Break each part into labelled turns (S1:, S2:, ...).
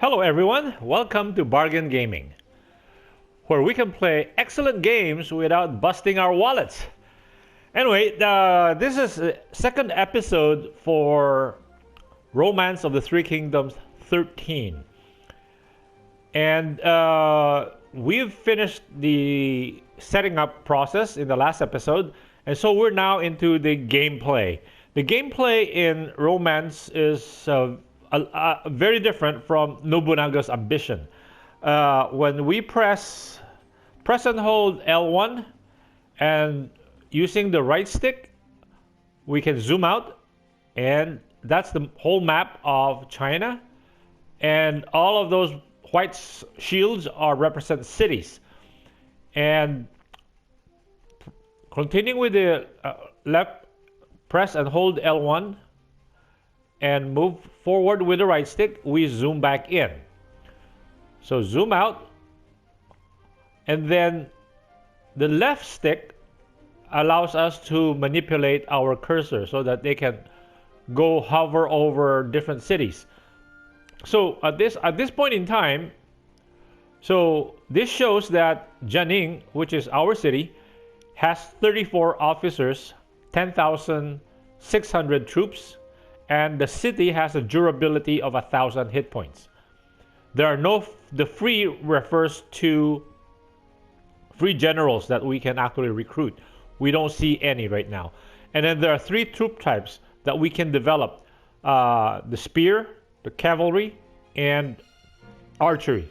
S1: Hello everyone, welcome to Bargain Gaming, where we can play excellent games without busting our wallets. Anyway, this is the second episode for Romance of the Three Kingdoms 13. And we've finished the setting up process in the last episode, and so we're now into the gameplay. The gameplay in Romance is very different from Nobunaga's ambition. When we press and hold L1, and using the right stick, we can zoom out, and that's the whole map of China. And all of those white shields represent cities. And continuing with the left, press and hold L1, and move forward with the right stick, we zoom back in. So zoom out, and then the left stick allows us to manipulate our cursor so that they can go hover over different cities. So at this point in time, so this shows that Jianing, which is our city, has 34 officers, 10,600 troops, and the city has a durability of 1,000 hit points. The free refers to free generals that we can actually recruit. We don't see any right now. And then there are 3 troop types that we can develop: the spear, the cavalry, and archery.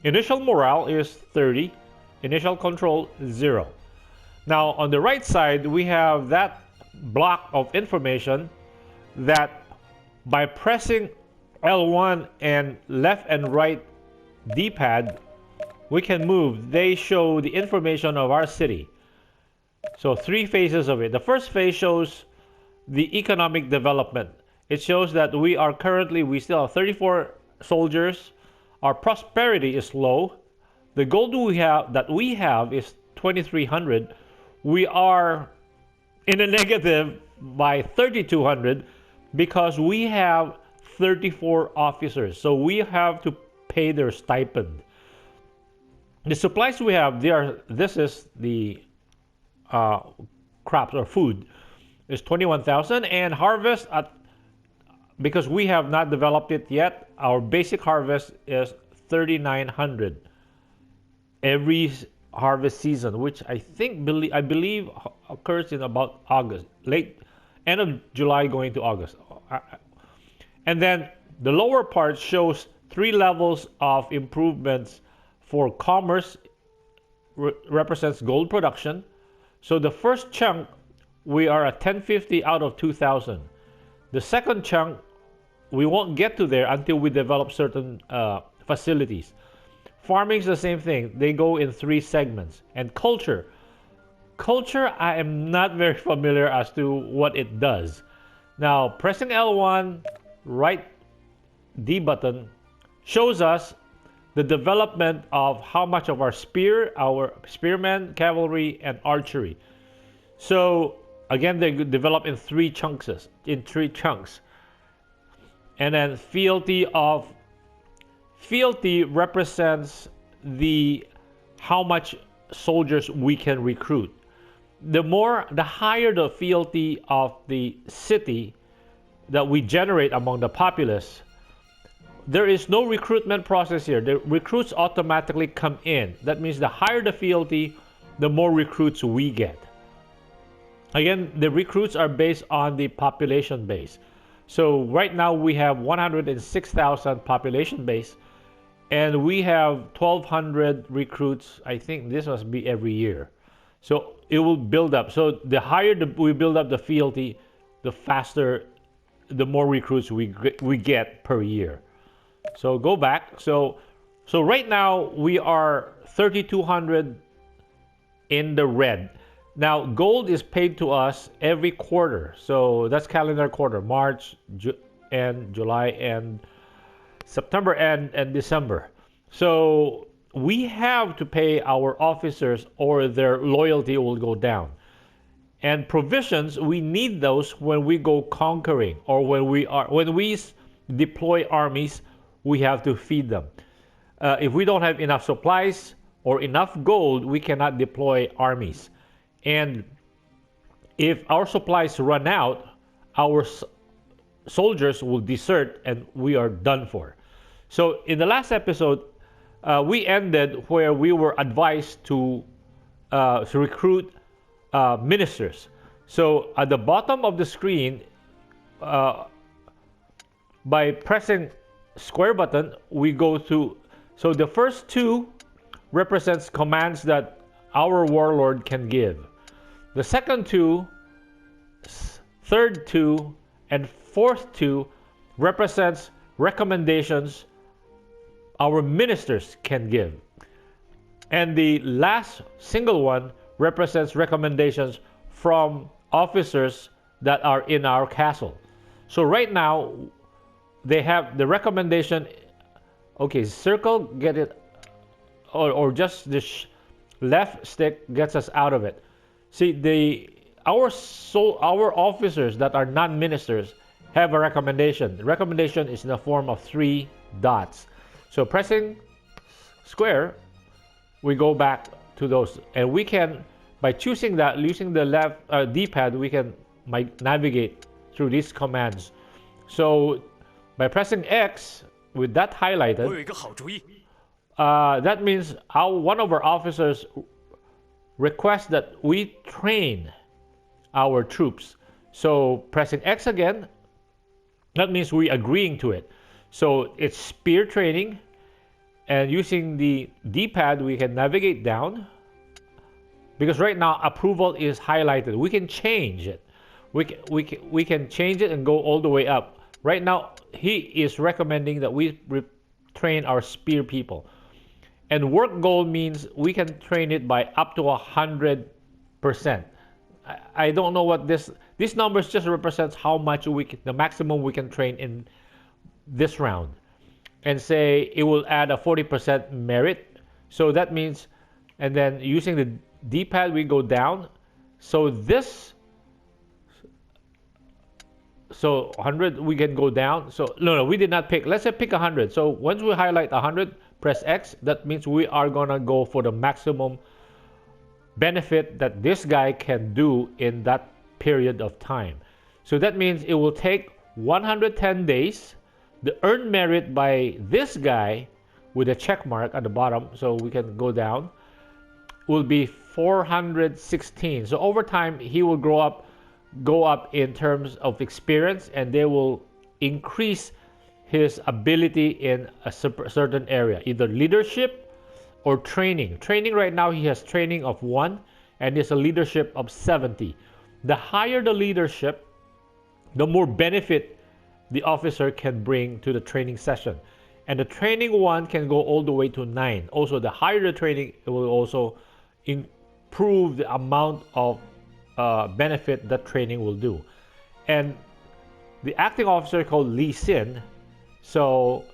S1: Initial morale is 30, initial control 0. Now on the right side, we have that block of information that by pressing L1 and left and right D-pad, we can move. They show the information of our city. So 3 phases of it. The first phase shows the economic development. It shows that we still have 34 soldiers. Our prosperity is low. The gold we have is 2,300. We are in a negative by 3,200 because we have 34 officers. So we have to pay their stipend. The supplies we have, this is the crops or food, is 21,000, and harvest because we have not developed it yet, our basic harvest is 3,900 every harvest season, which I believe occurs in about August, late end of July going to August. And then the lower part shows 3 levels of improvements for commerce, represents gold production. So the first chunk, we are at 1050 out of 2,000. The second chunk, we won't get to there until we develop certain facilities. Farming is the same thing. They go in 3 segments. And culture, I am not very familiar as to what it does. Now, pressing L1, right D button, shows us the development of how much of our spearmen, cavalry, and archery. So again, they develop in 3 chunks. And then fealty represents how much soldiers we can recruit. The higher the fealty of the city that we generate among the populace, there is no recruitment process here. The recruits automatically come in. That means the higher the fealty, the more recruits we get. Again, the recruits are based on the population base. So right now we have 106,000 population base, and we have 1,200 recruits. I think this must be every year. So it will build up. So the higher we build up the fealty, the faster, the more recruits we get per year. So go back. So right now we are 3,200 in the red. Now gold is paid to us every quarter. So that's calendar quarter: March and July and September and December. So we have to pay our officers or their loyalty will go down. And provisions, we need those when we go conquering or when we deploy armies. we have to feed them. If we don't have enough supplies or enough gold, we cannot deploy armies. And if our supplies run out, our soldiers will desert and we are done for. So in the last episode, we ended where we were advised to recruit ministers. So at the bottom of the screen, by pressing square button, we go to, so the first two represents commands that our warlord can give. The second two, third two, and fourth two represents recommendations our ministers can give. And the last single one represents recommendations from officers that are in our castle. So right now, they have the recommendation, okay, circle, get it, or just the left stick gets us out of it. See, our officers that are non-ministers have a recommendation. The recommendation is in the form of 3 dots. So pressing square, we go back to those, and we can, by choosing that, using the left D-pad, we can navigate through these commands. So by pressing X with that highlighted, that means one of our officers requests that we train our troops. So pressing X again, that means we agreeing to it. So it's spear training, and using the D-pad we can navigate down, because right now approval is highlighted. We can change it. We can change it and go all the way up. Right now he is recommending that we train our spear people. And work goal means we can train it by up to 100%. I don't know what this numbers just represents how much the maximum we can train in this round. And say it will add a 40% merit. So that means, and then using the D-pad we go down. So 100 we can go down. So no, we did not pick. Let's say pick 100. So once we highlight 100, press X. That means we are gonna go for the maximum benefit that this guy can do in that period of time. So that means it will take 110 days. The earned merit by this guy with a check mark at the bottom, so we can go down, will be 416. So over time he will go up in terms of experience, and they will increase his ability in a certain area, either leadership or training. Training right now he has training of 1 and is a leadership of 70. The higher the leadership, the more benefit the officer can bring to the training session. And the training 1 can go all the way to 9. Also, the higher the training, it will also improve the amount of benefit that training will do. And the acting officer called Lee Sin, so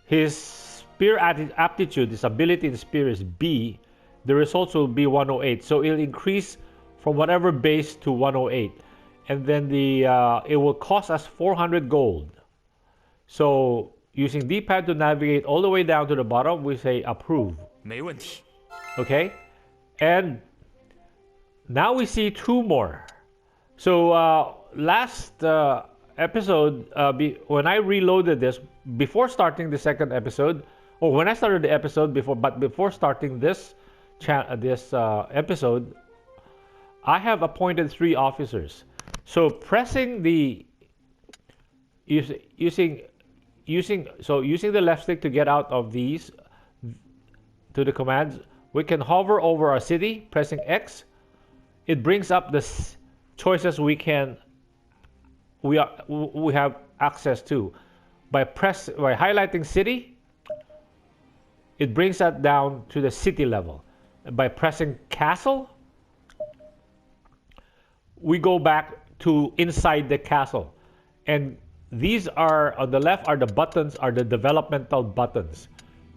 S1: his spear aptitude, his ability in spear is B. The results will be 108. So it'll increase from whatever base to 108. And then it will cost us 400 gold. So using D-pad to navigate all the way down to the bottom, we say approve.
S2: 没问题。
S1: Okay? And now we see 2 more. So last episode, when I reloaded this, before starting the second episode, or when I started the episode before starting this episode, I have appointed 3 officers. So pressing using the left stick to get out of these to the commands, we can hover over our city, pressing X. It brings up the choices we have access to. By highlighting city, it brings that down to the city level. By pressing castle, we go back to inside the castle. And these are, on the left are the buttons, are the developmental buttons.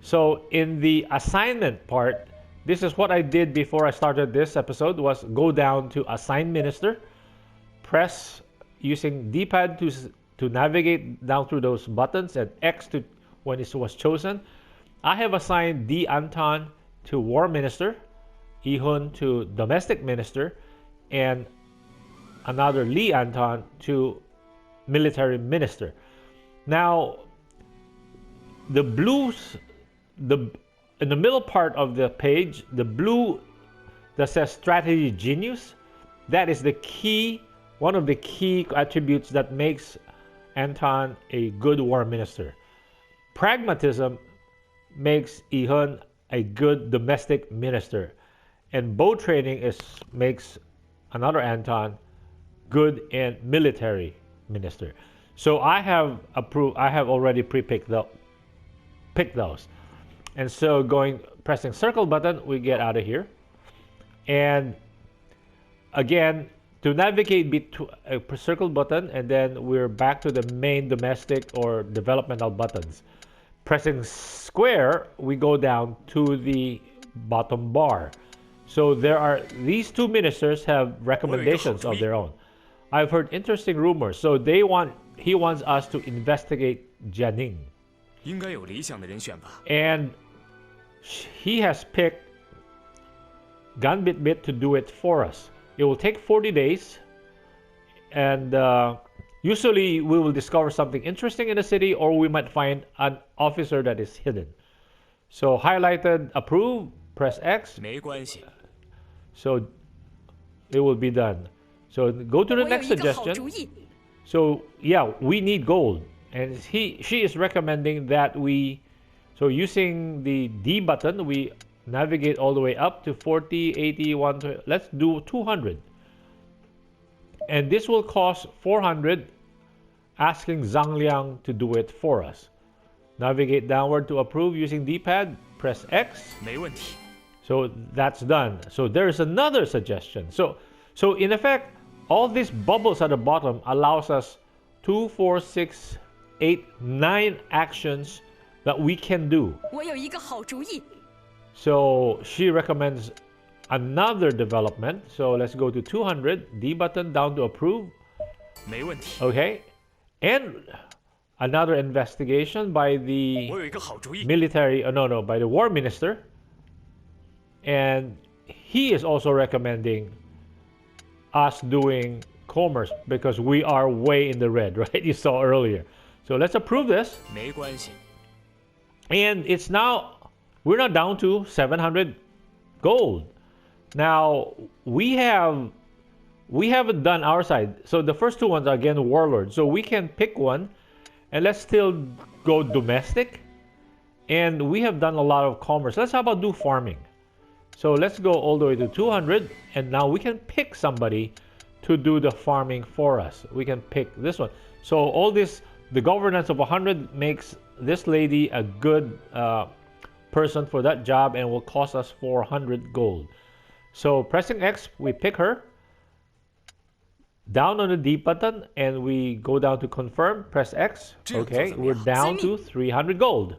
S1: So in the assignment part, this is what I did before I started this episode, was go down to assign minister, press using D-pad to navigate down through those buttons, and X to when it was chosen. I have assigned D. Anton to War Minister, Ihun to Domestic Minister, and another Lee Anton to Military Minister. Now, the blues, in the middle part of the page, the blue that says Strategy Genius, that is the key, one of the key attributes that makes Anton a good war minister. Pragmatism makes Ihun a good domestic minister, and bow training makes another Anton good and military minister. So I have already picked those. And so pressing circle button, we get out of here. And again, to navigate between a circle button, and then we're back to the main domestic or developmental buttons. Pressing square, we go down to the bottom bar. So these two ministers have recommendations of their own. I've heard interesting rumors. So he wants us to investigate Jianing. And he has picked Ganbitbit to do it for us. It will take 40 days, and usually we will discover something interesting in the city, or we might find an officer that is hidden. So highlighted approve, press X.
S2: 没关系.
S1: So it will be done. So go to the next suggestion. So yeah, we need gold, and she is recommending that so using the D button, we navigate all the way up to 40, 80, 120. Let's do 200. And this will cost 400, asking Zhang Liang to do it for us. Navigate downward to approve using D-pad, press X.
S2: 没问题.
S1: So that's done. So there's another suggestion. So in effect, all these bubbles at the bottom allows us 2, 4, 6, 8, 9 actions that we can do.
S3: 我有一个好主意.
S1: So she recommends another development. So let's go to 200, D button down to approve.
S2: 没问题.
S1: Okay. And another investigation by the
S2: 我有一个好主意.
S1: military, by the war minister. And he is also recommending us doing commerce because we are way in the red, right? You saw earlier. So let's approve this.
S2: 没关系.
S1: And we're now down to 700 gold. Now we haven't done our side. So the first two ones are again warlord. So we can pick one, and let's still go domestic. And we have done a lot of commerce. Let's how about do farming. So let's go all the way to 200, and now we can pick somebody to do the farming for us. We can pick this one. So all this, the governance of 100 makes this lady a good person for that job, and will cost us 400 gold. So pressing X, we pick her. Down on the D button, and we go down to confirm, press X. Okay, we're down to 300 gold.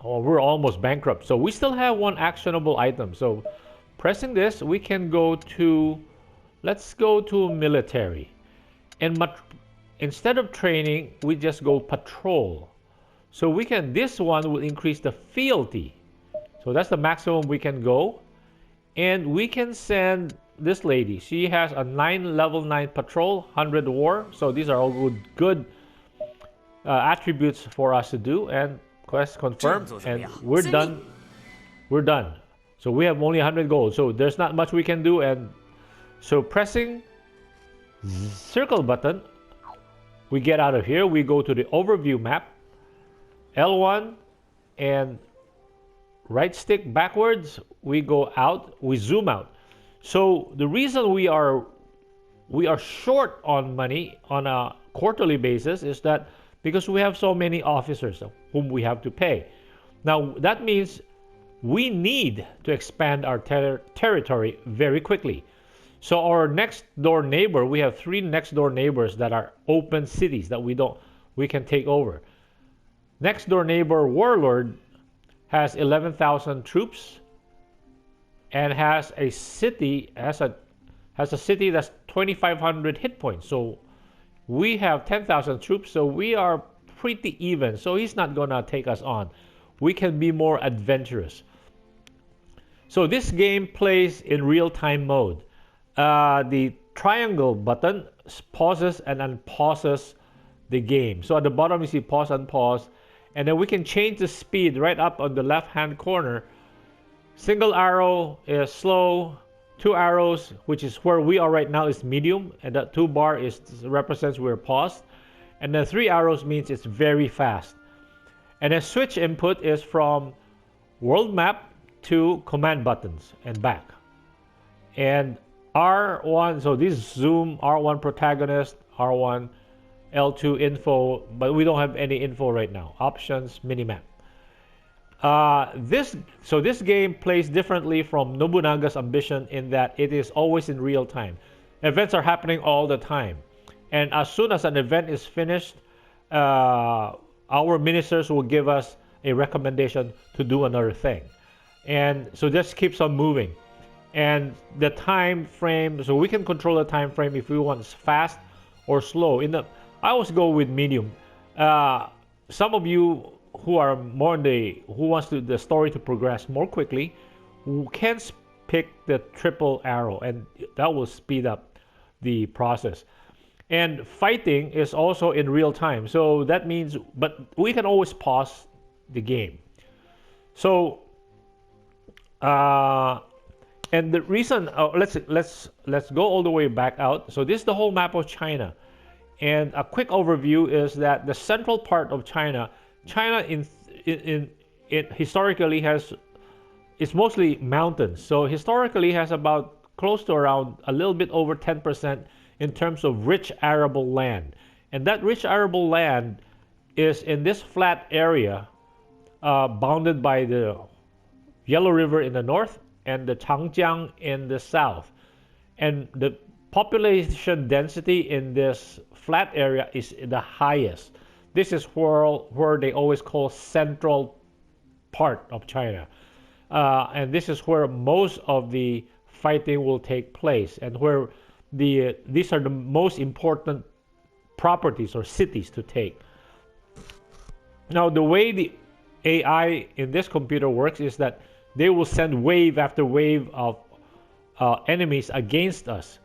S1: Oh, we're almost bankrupt. So we still have one actionable item. So pressing this, we can go to, let's go to military. And instead of training, we just go patrol. So this one will increase the fealty. So that's the maximum we can go. And we can send this lady. She has a level 9 patrol, 100 war. So these are all good attributes for us to do. And quest confirmed, and we're done. So we have only 100 gold, so there's not much we can do. And so pressing circle button, we get out of here. We go to the overview map, L1, and right stick backwards, we go out, we zoom out. So the reason we are short on money on a quarterly basis is that because we have so many officers whom we have to pay. Now, that means we need to expand our territory very quickly. So our next door neighbor, we have 3 next door neighbors that are open cities that we can take over. Next door neighbor warlord has 11,000 troops and has a city that's 2,500 hit points. So we have 10,000 troops, so we are pretty even, so he's not gonna take us on. We can be more adventurous. So this game plays in real-time mode. The triangle button pauses and unpauses the game. So at the bottom you see pause and pause, and then we can change the speed right up on the left-hand corner. Single arrow is slow. 2 arrows, which is where we are right now, is medium, and that 2 bar represents we're paused, and then 3 arrows means it's very fast. And then switch input is from world map to command buttons and back. And R1, so this zoom, R1 protagonist, R1 L2 info, but we don't have any info right now. Options, minimap. This game plays differently from Nobunaga's Ambition in that it is always in real time. Events are happening all the time, and as soon as an event is finished, our ministers will give us a recommendation to do another thing, and so this keeps on moving. And the time frame, so we can control the time frame if we want fast or slow. I always go with medium. Some of you who are more who wants the story to progress more quickly, who can pick the triple arrow, and that will speed up the process. And fighting is also in real time, so that means, but we can always pause the game. So, and the reason, let's go all the way back out. So this is the whole map of China, and a quick overview is that the central part of China historically it's mostly mountains. So historically has about close to around a little bit over 10% in terms of rich arable land. And that rich arable land is in this flat area bounded by the Yellow River in the north and the Changjiang in the south. And the population density in this flat area is the highest. This is where they always call central part of China. And this is where most of the fighting will take place, and where these are the most important properties or cities to take. Now, the way the AI in this computer works is that they will send wave after wave of enemies against us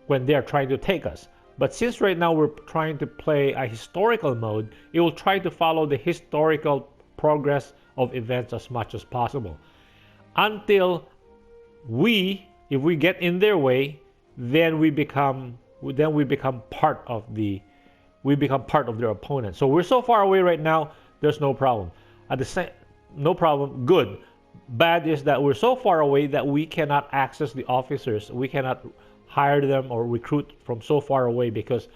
S1: when they are trying to take us. But since right now we're trying to play a historical mode, it will try to follow the historical progress of events as much as possible. Until if we get in their way, then we become part of their opponent. So we're so far away right now, there's no problem. No problem, good. Bad is that we're so far away that we cannot access the officers. We cannot hire them or recruit from so far away because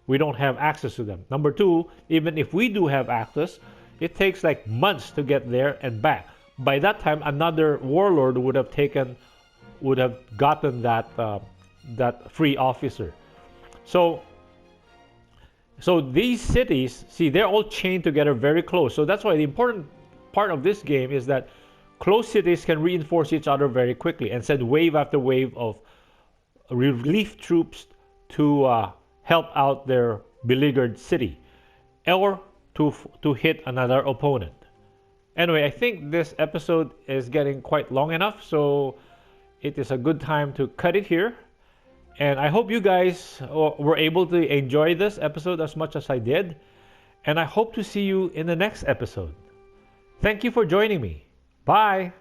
S1: we don't have access to them. Number two, even if we do have access, it takes like months to get there and back. By that time, another warlord would have gotten that free officer. So these cities, see, they're all chained together very close. So that's why the important part of this game is that close cities can reinforce each other very quickly and send wave after wave of relief troops to help out their beleaguered city, or to hit another opponent. Anyway, I think this episode is getting quite long enough, so it is a good time to cut it here. And I hope you guys were able to enjoy this episode as much as I did. And I hope to see you in the next episode. Thank you for joining me. Bye!